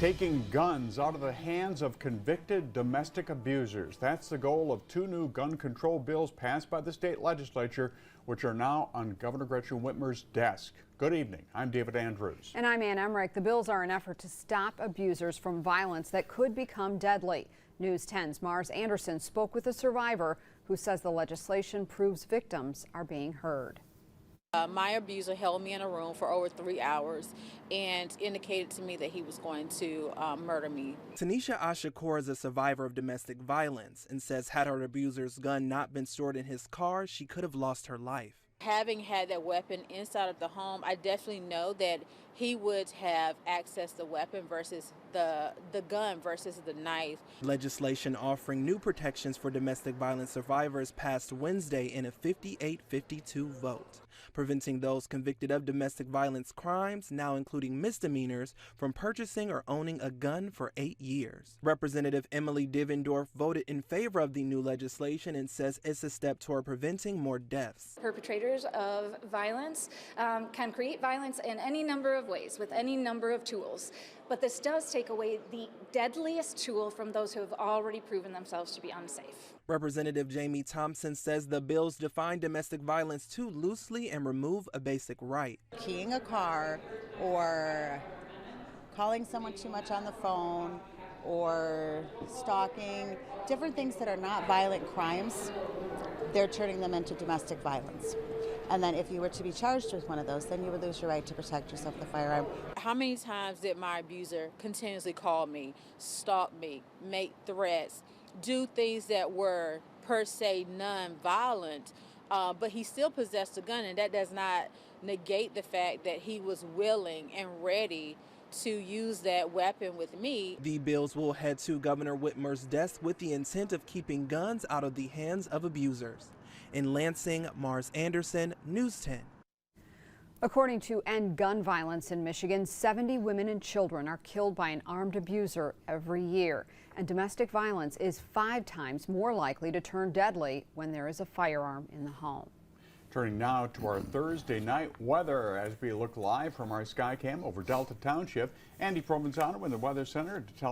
Taking guns out of the hands of convicted domestic abusers. That's the goal of two new gun control bills passed by the state legislature, which are now on Governor Gretchen Whitmer's desk. Good evening. I'm David Andrews. And I'm Ann Emmerich. The bills are an effort to stop abusers from violence that could become deadly. News 10's Mars Anderson spoke with a survivor who says the legislation proves victims are being heard. My abuser held me in a room for over 3 hours and indicated to me that he was going to murder me. Tanisha Ashakur is a survivor of domestic violence and says had her abuser's gun not been stored in his car, she could have lost her life. Having had that weapon inside of the home, I definitely know that he would have accessed the weapon versus the gun versus the knife. Legislation offering new protections for domestic violence survivors passed Wednesday in a 58-52 vote, preventing those convicted of domestic violence crimes, now including misdemeanors, from purchasing or owning a gun for 8 years. Representative Emily Divendorf voted in favor of the new legislation and says it's a step toward preventing more deaths. Perpetrators of violence can create violence in any number of ways with any number of tools, but this does take away the deadliest tool from those who have already proven themselves to be unsafe. Representative Jamie Thompson says the bills define domestic violence too loosely and remove a basic right. Keying a car or calling someone too much on the phone or stalking, different things that are not violent crimes, they're turning them into domestic violence. And then if you were to be charged with one of those, then you would lose your right to protect yourself with a firearm. How many times did my abuser continuously call me, stalk me, make threats, do things that were per se non-violent, but he still possessed a gun, and that does not negate the fact that he was willing and ready to use that weapon with me. The bills will head to Governor Whitmer's desk with the intent of keeping guns out of the hands of abusers. In Lansing, Mars Anderson, News 10. According to End Gun Violence in Michigan, 70 women and children are killed by an armed abuser every year. And domestic violence is 5 times more likely to turn deadly when there is a firearm in the home. Turning now to our Thursday night weather as we look live from our Skycam over Delta Township. Andy Provenzano in the Weather Center to tell